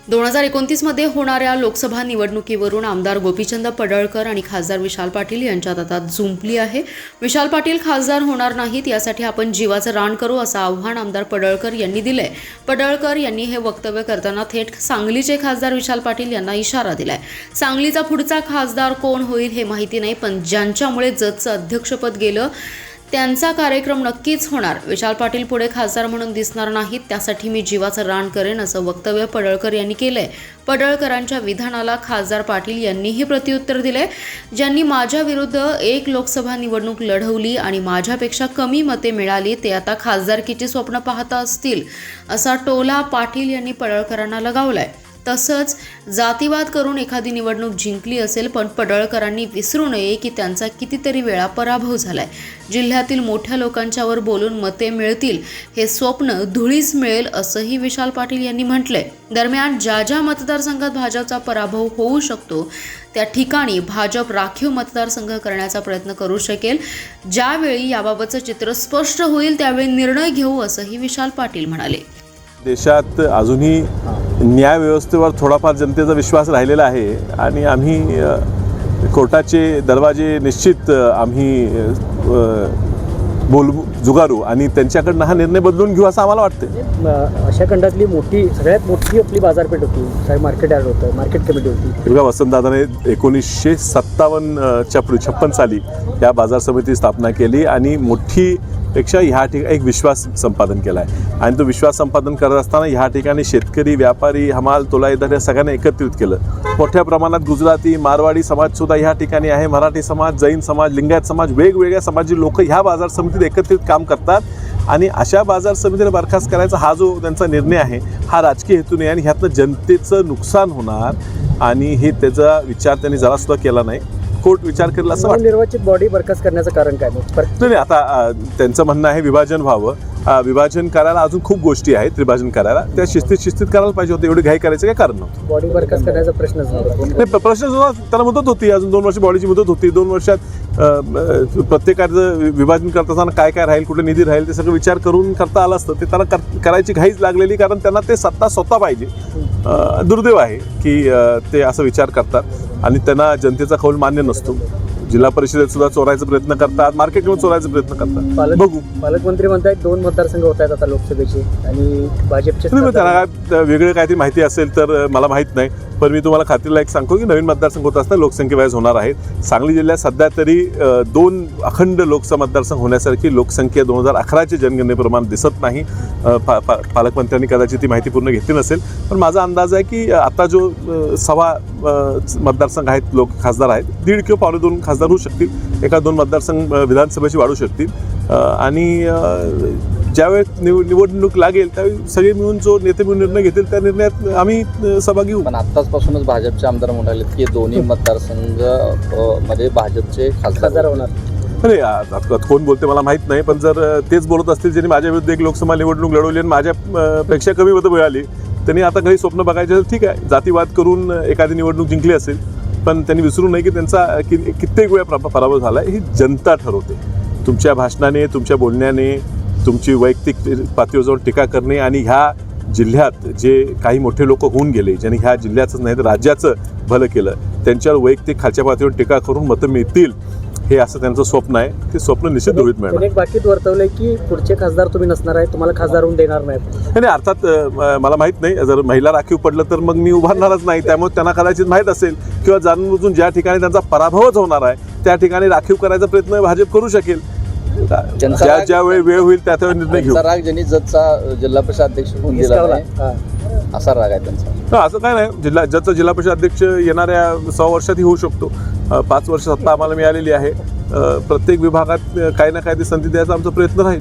2029 मध्ये होणाऱ्या लोकसभा निवडणुकीवरून आमदार गोपीचंद पडळकर आणि खासदार विशाल पाटील यांच्यात आता जुंपली आहे। विशाल पाटील खासदार होणार नाहीत, यासाठी आपण जीवाचं रान करू असं आव्हान आमदार पडळकर यांनी दिलंय। पडळकर यांनी हे वक्तव्य करताना थेट सांगलीचे खासदार विशाल पाटील यांना इशारा दिलाय। सांगलीचा पुढचा खासदार कोण होईल हे माहिती नाही, पण ज्यांच्यामुळे जतचं अध्यक्षपद गेलं त्यांचा कार्यक्रम नक्कीच होणार। विशाल पाटील पुढे खासदार म्हणून दिसणार नाहीत, त्यासाठी मी जीवाचं रान करेन असं वक्तव्य पडळकर यांनी केलंय। पडळकरांच्या विधानाला खासदार पाटील यांनीही प्रत्युत्तर दिले। ज्यांनी माझ्या विरुद्ध एक लोकसभा निवडणूक लढवली आणि माझ्यापेक्षा कमी मते मिळाली ते आता खासदारकीची स्वप्न पाहत असतील असा टोला पाटील यांनी पडळकरांना लगावलाय। तसंच जातीवाद करून एखादी निवडणूक जिंकली असेल, पण पडळकरांनी विसरू नये की त्यांचा कितीतरी वेळा पराभव झालाय। जिल्ह्यातील मोठ्या लोकांच्यावर बोलून मते मिळतील हे स्वप्न धुळीस मिळेल असंही विशाल पाटील यांनी म्हटलंय। दरम्यान ज्या ज्या मतदारसंघात भाजपचा पराभव होऊ शकतो त्या ठिकाणी भाजप राखीव मतदारसंघ करण्याचा प्रयत्न करू शकेल। ज्यावेळी याबाबतचं चित्र स्पष्ट होईल त्यावेळी निर्णय घेऊ असंही विशाल पाटील म्हणाले। देशात अजूनही न्याय व्यवस्थेवर थोडाफार जनतेचा विश्वास राहिलेला आहे आणि आम्ही कोर्टाचे दरवाजे निश्चित आम्ही जुगारू आणि त्यांच्याकडनं हा निर्णय बदलून घेऊ असं आम्हाला वाटतं। अशा खंडातली सगळ्यात मोठी आपली बाजारपेठ होती, मार्केट यार्ड होतं, मार्केट कमिटी होती। बघा, वसंतदादाने 1957च्या 56 साली या बाजार समिती स्थापना केली आणि मोठी पेक्षा ह्या ठिकाणी एक विश्वास संपादन केला आहे आणि तो विश्वास संपादन करत असताना ह्या ठिकाणी शेतकरी, व्यापारी, हमाल, तोलाईदार या सगळ्यांना एकत्रित केलं। मोठ्या प्रमाणात गुजराती, मारवाडी समाजसुद्धा ह्या ठिकाणी आहे, मराठी समाज, जैन समाज, लिंगायत समाज, वेगवेगळ्या समाजाची लोक ह्या बाजार समितीत एकत्रित काम करतात आणि अशा बाजार समितीला बरखास्त करायचा हा जो त्यांचा निर्णय आहे हा राजकीय हेतूने आणि ह्यातनं जनतेचं नुकसान होणार आणि हे त्याचा विचार त्यांनी जरासुद्धा केला नाही। कोर्ट विचार करेल असं वाटतं। निर्वाचित बॉडी बरखास्त करण्याचं कारण काय? नाही, आता त्यांचं म्हणणं आहे विभाजन व्हावं। विभाजन करायला अजून खूप गोष्टी आहेत, विभाजन करायला त्या शिस्तीत करायला पाहिजे होतं, एवढी घाई करायचं काय कारण नव्हतं। बॉडी बरखास्त करण्याचा प्रश्नच नव्हता। प्रश्न त्याला मुदत होती, अजून 2 वर्ष बॉडीची मुदत होती। 2 वर्षात प्रत्येकाचं विभाजन करत असताना काय काय राहील, कुठे निधी राहील ते सगळं विचार करून करता आलं असतं। ते त्यांना करायची घाईच लागलेली, कारण त्यांना ते सत्ता स्वतः पाहिजे। दुर्दैव आहे की ते असं विचार करतात आणि त्यांना जनतेचा कौल मान्य नसतो। जिल्हा परिषदेत सुद्धा चोरायचा प्रयत्न करतात, मार्केटमध्ये चोरायचा प्रयत्न करतात। बघू, पालकमंत्री म्हणतात 2 मतदारसंघ होत आहेत आता लोकसभेचे आणि भाजपचे। त्यांना वेगळं काहीतरी माहिती असेल तर मला माहीत नाही, पण मी तुम्हाला खात्रीला एक सांगतो की नवीन मतदारसंघ होत असताना लोकसंख्येवाईज होणार आहेत। सांगली जिल्ह्यात सध्या तरी 2 अखंड लोकसभा मतदारसंघ होण्यासारखी लोकसंख्या 2011चे जनगणनेप्रमाणे दिसत नाही। पालकमंत्र्यांनी कदाचित ती माहिती पूर्ण घेतली नसेल, पण माझा अंदाज आहे की आता जो 1.25 मतदारसंघ आहेत, खासदार आहेत, 1.5 किंवा 2.25 खासदार होऊ शकतील। 1-2 मतदारसंघ विधानसभेची वाढू शकतील आणि ज्यावेळेस निवडणूक लागेल त्यावेळी सगळे मिळून जो नेते मिळून निर्णय घेतील त्या निर्णयात आम्ही सहभागी होऊ। पण आत्ताचपासूनच भाजपचे आमदार म्हणाले की दोन्ही मतदारसंघ मध्ये भाजपचे खासदार होणार। अरे आता कोण बोलते मला माहीत नाही, पण जर तेच बोलत असतील ज्यांनी माझ्या विरुद्ध एक लोकसभा निवडणूक लढवली आणि माझ्यापेक्षा कमी मतं मिळाली, त्यांनी आता काही स्वप्न बघायचे तर ठीक आहे, जातीवाद करून एखादी निवडणूक जिंकली असेल, पण त्यांनी विसरू नये की त्यांचा कित्येक वेळा पराभव झाला ही जनता ठरवते। तुमच्या भाषणाने, तुमच्या बोलण्याने, तुमची वैयक्तिक पातळीवर जाऊन टीका करणे आणि ह्या जिल्ह्यात जे काही मोठे लोक होऊन गेले, ज्यांनी ह्या जिल्ह्याचं नाही तर राज्याचं भलं केलं, त्यांच्यावर वैयक्तिक खालच्या पातळीवर टीका करून मतं मिळतील हे असं त्यांचं स्वप्न आहे। ते स्वप्न निश्चित धुळीत मिळणार। एक बाकीत वर्तवलंय की पुढचे खासदार तुम्ही नसणार आहे, तुम्हाला खासदार होऊन देणार नाहीत। नाही, अर्थात मला माहीत नाही, जर महिला राखीव पडलं तर मग मी उभारणारच नाही। त्यामुळे त्यांना कदाचित माहीत असेल किंवा जाणून बुजून ज्या ठिकाणी त्यांचा पराभवच होणार आहे त्या ठिकाणी राखीव करायचा प्रयत्न भाजप करू शकेल। ज्या वेळ होईल त्या निर्णय घेऊ। राग ज्यांनी जतचा जिल्हा परिषद अध्यक्ष होऊन दिला असा राग आहे त्यांचा। असं काय नाही, जतचा जिल्हा परिषद अध्यक्ष येणाऱ्या 6 वर्षातही होऊ शकतो। 5 वर्ष सत्ता आम्हाला मिळालेली आहे। प्रत्येक विभागात काही ना काही संधी द्यायचा आमचा प्रयत्न राहील।